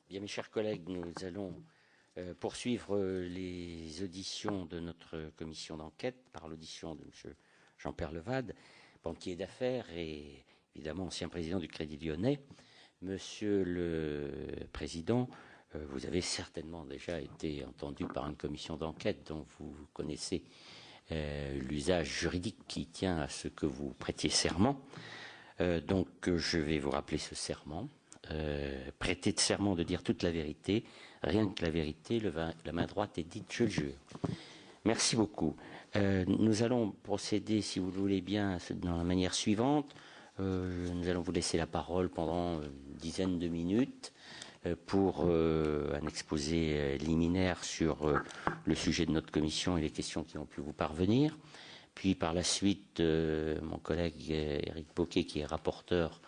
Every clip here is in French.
Bien, mes chers collègues, nous allons poursuivre les auditions de notre commission d'enquête par l'audition de M. Jean-Pierre Levade, banquier d'affaires et évidemment ancien président du Crédit Lyonnais. Monsieur le Président, vous avez certainement déjà été entendu par une commission d'enquête dont vous connaissez l'usage juridique qui tient à ce que vous prêtiez serment. Donc je vais vous rappeler ce serment. Prêter de serment de dire toute la vérité, rien que la vérité, la main droite est dite, je le jure. Merci beaucoup. Nous allons procéder, si vous le voulez bien, dans la manière suivante. Nous allons vous laisser la parole pendant une dizaine de minutes pour un exposé liminaire sur le sujet de notre commission et les questions qui ont pu vous parvenir. Puis par la suite, mon collègue Éric Poquet, qui est rapporteur,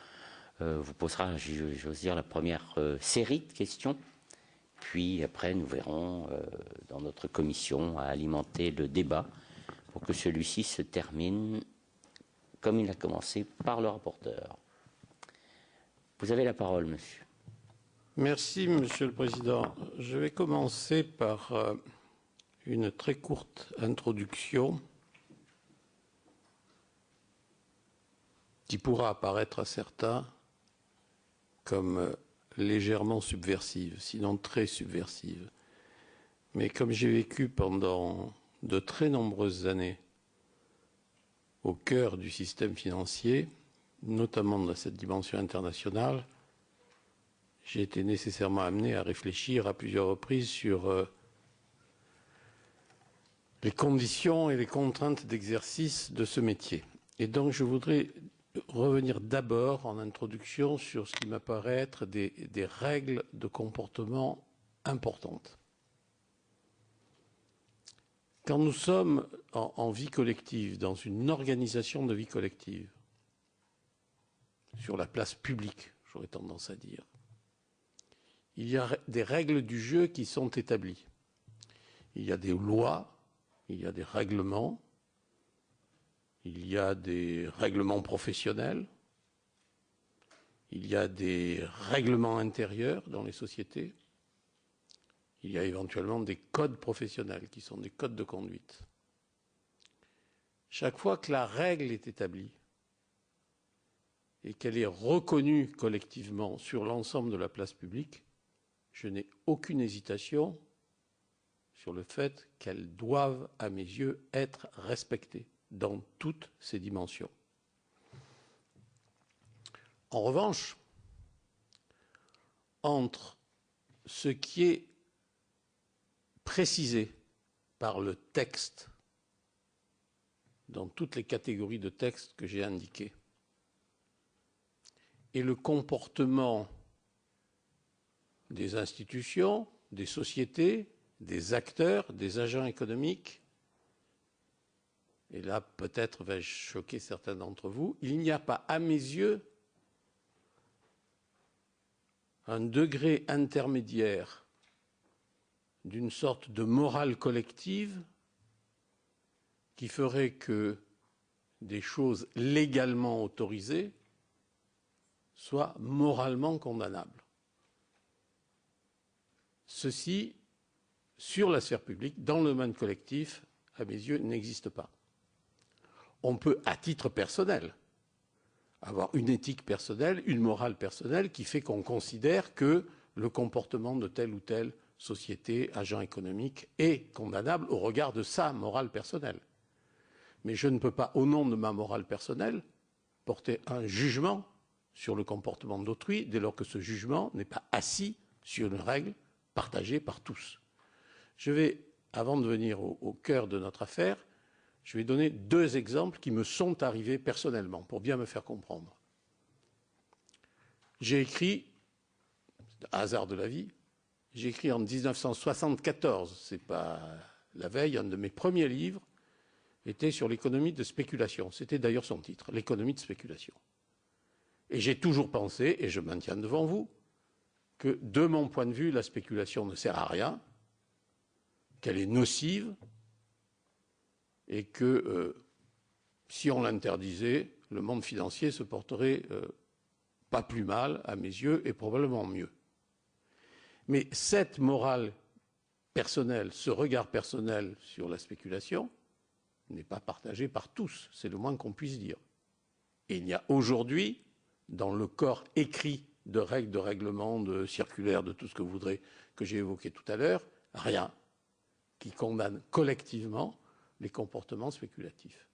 vous posera, j'ose dire, la première série de questions. Puis après, nous verrons dans notre commission à alimenter le débat pour que celui-ci se termine comme il a commencé par le rapporteur. Vous avez la parole, monsieur. Merci, Monsieur le Président. Je vais commencer par une très courte introduction qui pourra apparaître à certains comme légèrement subversive, sinon très subversive. Mais comme j'ai vécu pendant de très nombreuses années au cœur du système financier, notamment dans cette dimension internationale, j'ai été nécessairement amené à réfléchir à plusieurs reprises sur les conditions et les contraintes d'exercice de ce métier. Et donc je voudrais revenir d'abord en introduction sur ce qui m'apparaît être des règles de comportement importantes. Quand nous sommes en vie collective, dans une organisation de vie collective, sur la place publique, j'aurais tendance à dire, il y a des règles du jeu qui sont établies. Il y a des lois, il y a des règlements, il y a des règlements professionnels, il y a des règlements intérieurs dans les sociétés, il y a éventuellement des codes professionnels qui sont des codes de conduite. Chaque fois que la règle est établie et qu'elle est reconnue collectivement sur l'ensemble de la place publique, je n'ai aucune hésitation sur le fait qu'elles doivent, à mes yeux, être respectées dans toutes ses dimensions. En revanche, entre ce qui est précisé par le texte, dans toutes les catégories de textes que j'ai indiquées, et le comportement des institutions, des sociétés, des acteurs, des agents économiques, et là peut-être vais-je choquer certains d'entre vous, il n'y a pas à mes yeux un degré intermédiaire d'une sorte de morale collective qui ferait que des choses légalement autorisées soient moralement condamnables. Ceci, sur la sphère publique, dans le domaine collectif, à mes yeux, n'existe pas. On peut, à titre personnel, avoir une éthique personnelle, une morale personnelle qui fait qu'on considère que le comportement de telle ou telle société, agent économique, est condamnable au regard de sa morale personnelle. Mais je ne peux pas, au nom de ma morale personnelle, porter un jugement sur le comportement d'autrui dès lors que ce jugement n'est pas assis sur une règle partagée par tous. Je vais, avant de venir au cœur de notre affaire, je vais donner deux exemples qui me sont arrivés personnellement pour bien me faire comprendre. J'ai écrit, hasard de la vie, j'ai écrit en 1974, c'est pas la veille, un de mes premiers livres était sur l'économie de spéculation. C'était d'ailleurs son titre, l'économie de spéculation. Et j'ai toujours pensé, et je maintiens devant vous, que de mon point de vue, la spéculation ne sert à rien, qu'elle est nocive, et que si on l'interdisait, le monde financier se porterait pas plus mal, à mes yeux, et probablement mieux. Mais cette morale personnelle, ce regard personnel sur la spéculation n'est pas partagé par tous, c'est le moins qu'on puisse dire. Et il y a aujourd'hui, dans le corps écrit de règles, de règlements, de circulaires, de tout ce que vous voudrez, que j'ai évoqué tout à l'heure, rien qui condamne collectivement les comportements spéculatifs.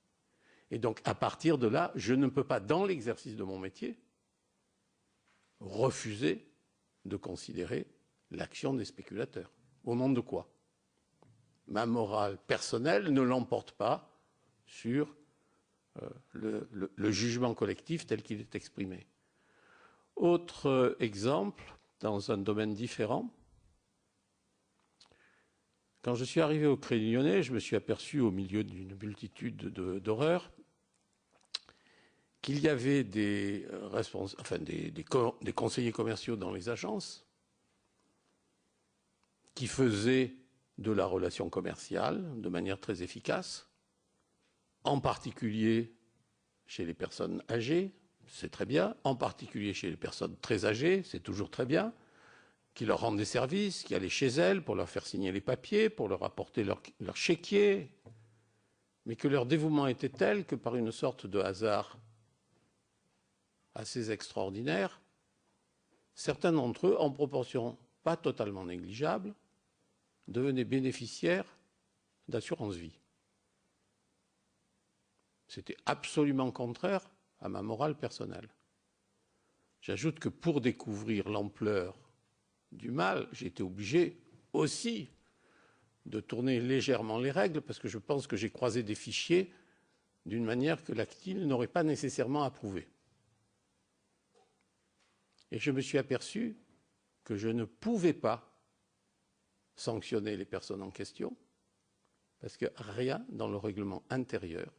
Et donc, à partir de là, je ne peux pas, dans l'exercice de mon métier, refuser de considérer l'action des spéculateurs. Au nom de quoi? Ma morale personnelle ne l'emporte pas sur le jugement collectif tel qu'il est exprimé. Autre exemple, dans un domaine différent, quand je suis arrivé au Crédit Lyonnais, je me suis aperçu au milieu d'une multitude d'horreurs qu'il y avait des conseillers commerciaux dans les agences qui faisaient de la relation commerciale de manière très efficace, en particulier chez les personnes âgées, c'est très bien, en particulier chez les personnes très âgées, c'est toujours très bien, qui leur rendent des services, qui allaient chez elles pour leur faire signer les papiers, pour leur apporter leur chéquier, mais que leur dévouement était tel que par une sorte de hasard assez extraordinaire, certains d'entre eux, en proportion pas totalement négligeable, devenaient bénéficiaires d'assurance vie. C'était absolument contraire à ma morale personnelle. J'ajoute que pour découvrir l'ampleur du mal, j'ai été obligé aussi de tourner légèrement les règles parce que je pense que j'ai croisé des fichiers d'une manière que la CNIL n'aurait pas nécessairement approuvée. Et je me suis aperçu que je ne pouvais pas sanctionner les personnes en question parce que rien dans le règlement intérieur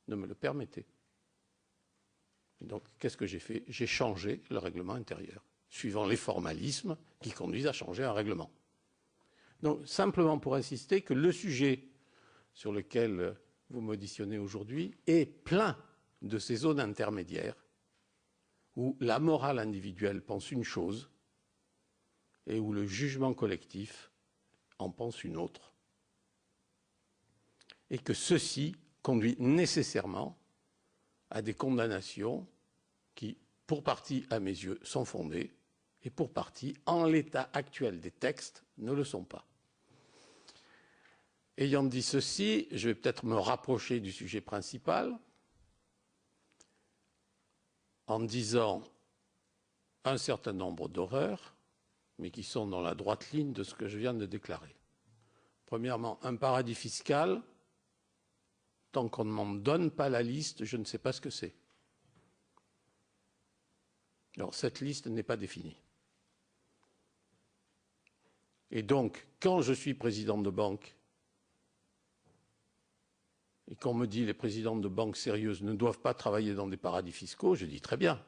ne me le permettait. Et donc, qu'est-ce que j'ai fait? J'ai changé le règlement intérieur, suivant les formalismes qui conduisent à changer un règlement. Donc, simplement pour insister que le sujet sur lequel vous m'auditionnez aujourd'hui est plein de ces zones intermédiaires où la morale individuelle pense une chose et où le jugement collectif en pense une autre. Et que ceci conduit nécessairement à des condamnations qui, pour partie, à mes yeux, sont fondées et pour partie, en l'état actuel des textes, ne le sont pas. Ayant dit ceci, je vais peut-être me rapprocher du sujet principal en disant un certain nombre d'horreurs, mais qui sont dans la droite ligne de ce que je viens de déclarer. Premièrement, un paradis fiscal, tant qu'on ne m'en donne pas la liste, je ne sais pas ce que c'est. Alors, cette liste n'est pas définie. Et donc, quand je suis président de banque et qu'on me dit les présidents de banques sérieuses ne doivent pas travailler dans des paradis fiscaux, je dis très bien,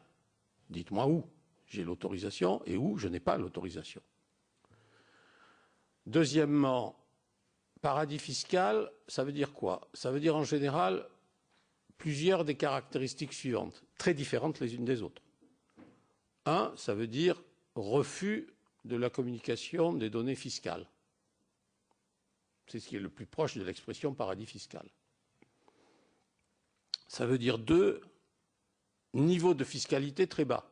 dites-moi où j'ai l'autorisation et où je n'ai pas l'autorisation. Deuxièmement, paradis fiscal, ça veut dire quoi? Ça veut dire en général plusieurs des caractéristiques suivantes, très différentes les unes des autres. Un, ça veut dire refus de la communication des données fiscales. C'est ce qui est le plus proche de l'expression paradis fiscal. Ça veut dire deux, niveau de fiscalité très bas.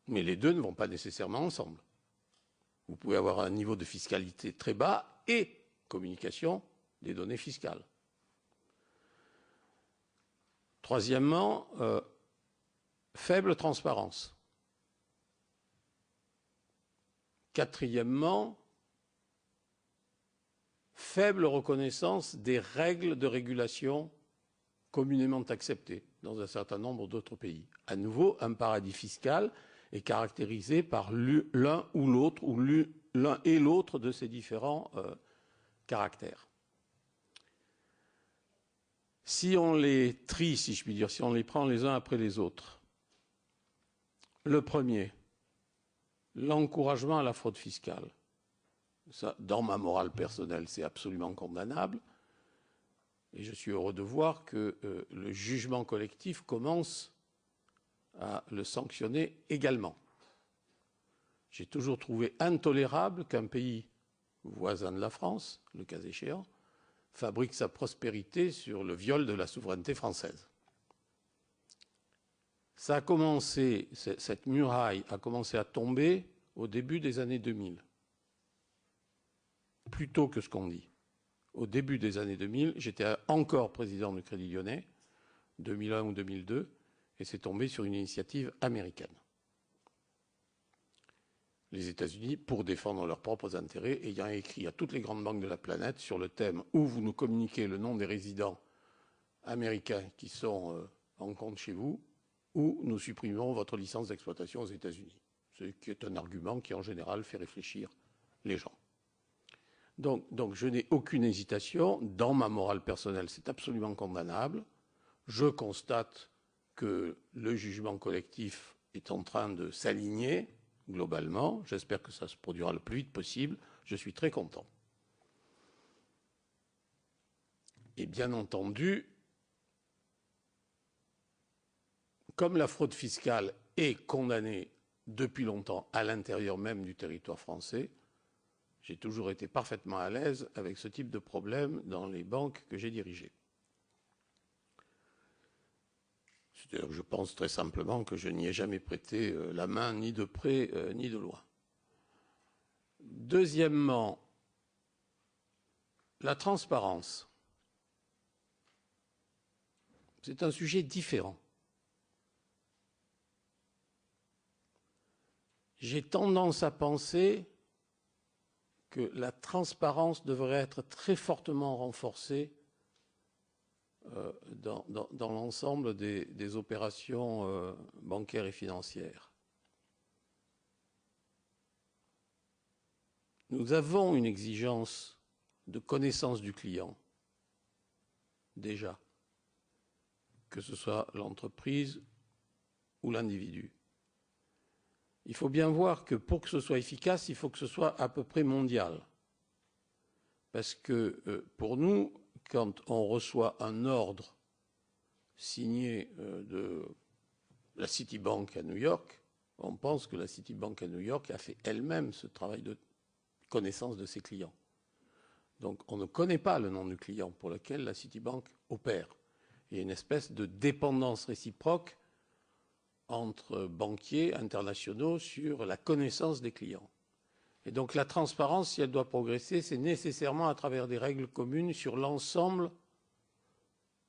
Mais les deux ne vont pas nécessairement ensemble. Vous pouvez avoir un niveau de fiscalité très bas et communication des données fiscales. Troisièmement, faible transparence. Quatrièmement, faible reconnaissance des règles de régulation communément acceptées dans un certain nombre d'autres pays. À nouveau, un paradis fiscal est caractérisé par l'un ou l'autre, ou l'un et l'autre de ces différents caractères. Si on les trie, si je puis dire, si on les prend les uns après les autres, le premier, l'encouragement à la fraude fiscale. Ça, dans ma morale personnelle, c'est absolument condamnable. Et je suis heureux de voir que le jugement collectif commence à le sanctionner également. J'ai toujours trouvé intolérable qu'un pays voisin de la France, le cas échéant, fabrique sa prospérité sur le viol de la souveraineté française. Ça a commencé, cette muraille a commencé à tomber au début des années 2000. Plus tôt que ce qu'on dit. Au début des années 2000, j'étais encore président du Crédit Lyonnais, 2001 ou 2002, et c'est tombé sur une initiative américaine. Les États-Unis, pour défendre leurs propres intérêts, ayant écrit à toutes les grandes banques de la planète sur le thème « Où vous nous communiquez le nom des résidents américains qui sont en compte chez vous, ou nous supprimerons votre licence d'exploitation aux États-Unis ». Ce qui est un argument qui, en général, fait réfléchir les gens. Donc je n'ai aucune hésitation. Dans ma morale personnelle, c'est absolument condamnable. Je constate que le jugement collectif est en train de s'aligner globalement. J'espère que ça se produira le plus vite possible. Je suis très content. Et bien entendu, comme la fraude fiscale est condamnée depuis longtemps à l'intérieur même du territoire français, j'ai toujours été parfaitement à l'aise avec ce type de problème dans les banques que j'ai dirigées. C'est-à-dire que je pense très simplement que je n'y ai jamais prêté la main, ni de près, ni de loin. Deuxièmement, la transparence. C'est un sujet différent. J'ai tendance à penser que la transparence devrait être très fortement renforcée dans l'ensemble des opérations bancaires et financières. Nous avons une exigence de connaissance du client, déjà, que ce soit l'entreprise ou l'individu. Il faut bien voir que pour que ce soit efficace, il faut que ce soit à peu près mondial. Parce que pour nous, quand on reçoit un ordre signé de la Citibank à New York, on pense que la Citibank à New York a fait elle-même ce travail de connaissance de ses clients. Donc on ne connaît pas le nom du client pour lequel la Citibank opère. Il y a une espèce de dépendance réciproque entre banquiers internationaux sur la connaissance des clients. Et donc la transparence, si elle doit progresser, c'est nécessairement à travers des règles communes sur l'ensemble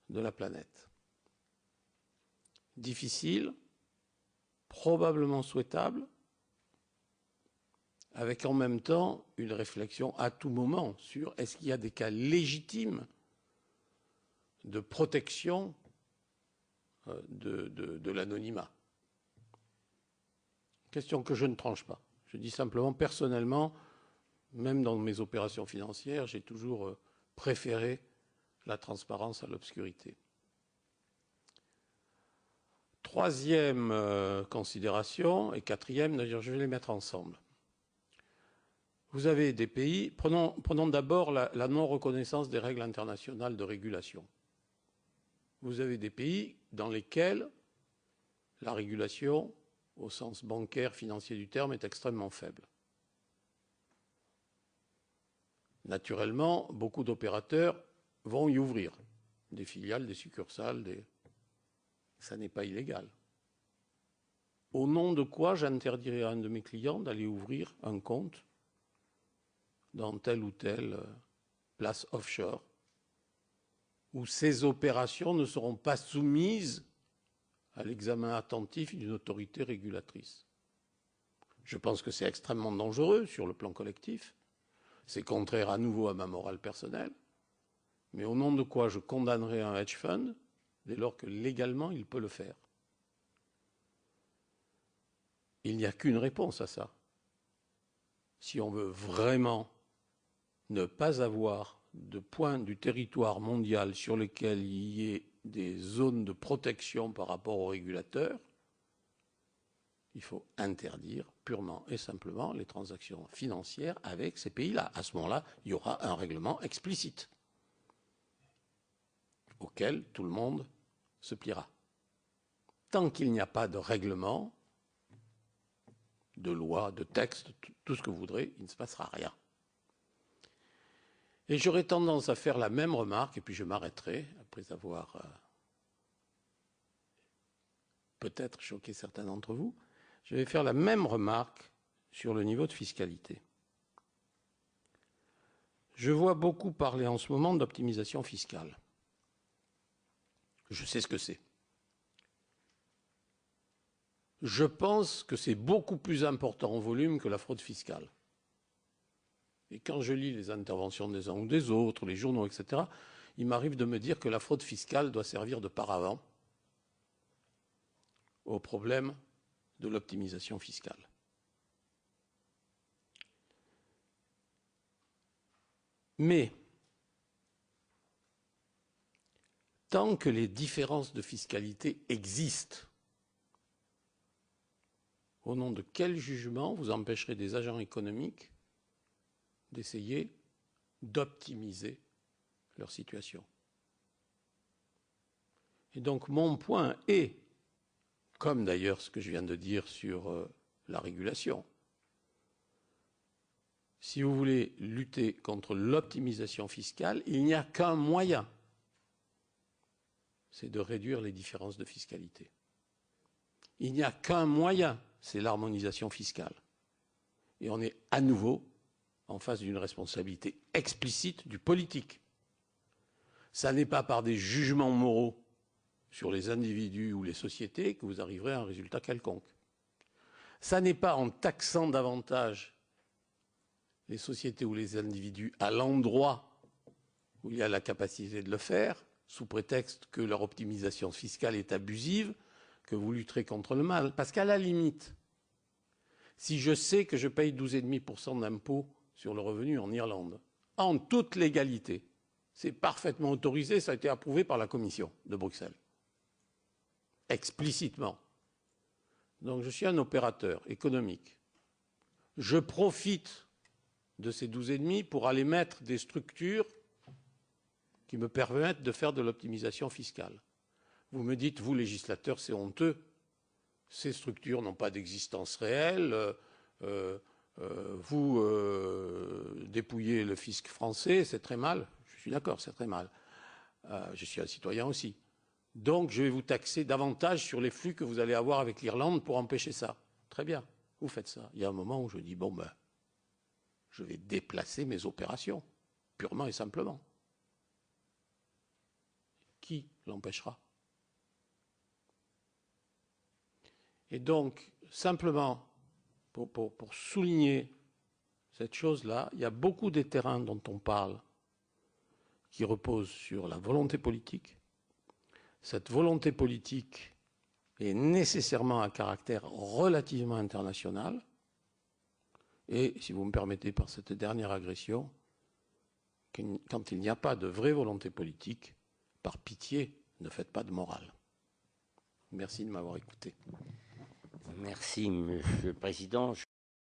de la planète. Difficile, probablement souhaitable, avec en même temps une réflexion à tout moment sur est-ce qu'il y a des cas légitimes de protection de l'anonymat. Question que je ne tranche pas. Je dis simplement, personnellement, même dans mes opérations financières, j'ai toujours préféré la transparence à l'obscurité. Troisième considération, et quatrième, d'ailleurs je vais les mettre ensemble. Vous avez des pays, prenons d'abord la non-reconnaissance des règles internationales de régulation. Vous avez des pays dans lesquels la régulation, au sens bancaire, financier du terme, est extrêmement faible. Naturellement, beaucoup d'opérateurs vont y ouvrir des filiales, des succursales, ça n'est pas illégal. Au nom de quoi j'interdirais à un de mes clients d'aller ouvrir un compte dans telle ou telle place offshore, où ces opérations ne seront pas soumises à l'examen attentif d'une autorité régulatrice. Je pense que c'est extrêmement dangereux sur le plan collectif. C'est contraire à nouveau à ma morale personnelle. Mais au nom de quoi je condamnerais un hedge fund dès lors que légalement il peut le faire? Il n'y a qu'une réponse à ça. Si on veut vraiment ne pas avoir de point du territoire mondial sur lequel il y ait des zones de protection par rapport aux régulateurs, il faut interdire purement et simplement les transactions financières avec ces pays-là. À ce moment-là, il y aura un règlement explicite auquel tout le monde se pliera. Tant qu'il n'y a pas de règlement, de lois, de textes, tout ce que vous voudrez, il ne se passera rien. Et j'aurais tendance à faire la même remarque, et puis je m'arrêterai, après avoir peut-être choqué certains d'entre vous, je vais faire la même remarque sur le niveau de fiscalité. Je vois beaucoup parler en ce moment d'optimisation fiscale. Je sais ce que c'est. Je pense que c'est beaucoup plus important en volume que la fraude fiscale. Et quand je lis les interventions des uns ou des autres, les journaux, etc., il m'arrive de me dire que la fraude fiscale doit servir de paravent au problème de l'optimisation fiscale. Mais tant que les différences de fiscalité existent, au nom de quel jugement vous empêcherez des agents économiques d'essayer d'optimiser leur situation? Et donc mon point est, comme d'ailleurs ce que je viens de dire sur la régulation, si vous voulez lutter contre l'optimisation fiscale, il n'y a qu'un moyen, c'est de réduire les différences de fiscalité. Il n'y a qu'un moyen, c'est l'harmonisation fiscale. Et on est à nouveau en face d'une responsabilité explicite du politique. Ça n'est pas par des jugements moraux sur les individus ou les sociétés que vous arriverez à un résultat quelconque. Ça n'est pas en taxant davantage les sociétés ou les individus à l'endroit où il y a la capacité de le faire, sous prétexte que leur optimisation fiscale est abusive, que vous lutterez contre le mal. Parce qu'à la limite, si je sais que je paye 12,5% d'impôts sur le revenu en Irlande, en toute légalité, c'est parfaitement autorisé, ça a été approuvé par la Commission de Bruxelles, explicitement. Donc je suis un opérateur économique. Je profite de ces 12,5 pour aller mettre des structures qui me permettent de faire de l'optimisation fiscale. Vous me dites, vous, législateurs, c'est honteux. Ces structures n'ont pas d'existence réelle. Vous dépouillez le fisc français, c'est très mal. Je suis d'accord, c'est très mal. Je suis un citoyen aussi. Donc, je vais vous taxer davantage sur les flux que vous allez avoir avec l'Irlande pour empêcher ça. Très bien, vous faites ça. Il y a un moment où je dis, bon, ben, je vais déplacer mes opérations, purement et simplement. Qui l'empêchera? Et donc, simplement, pour souligner cette chose-là, il y a beaucoup des terrains dont on parle qui reposent sur la volonté politique. Cette volonté politique est nécessairement à caractère relativement international. Et, si vous me permettez, par cette dernière agression, quand il n'y a pas de vraie volonté politique, par pitié, ne faites pas de morale. Merci de m'avoir écouté. Merci, Monsieur le Président.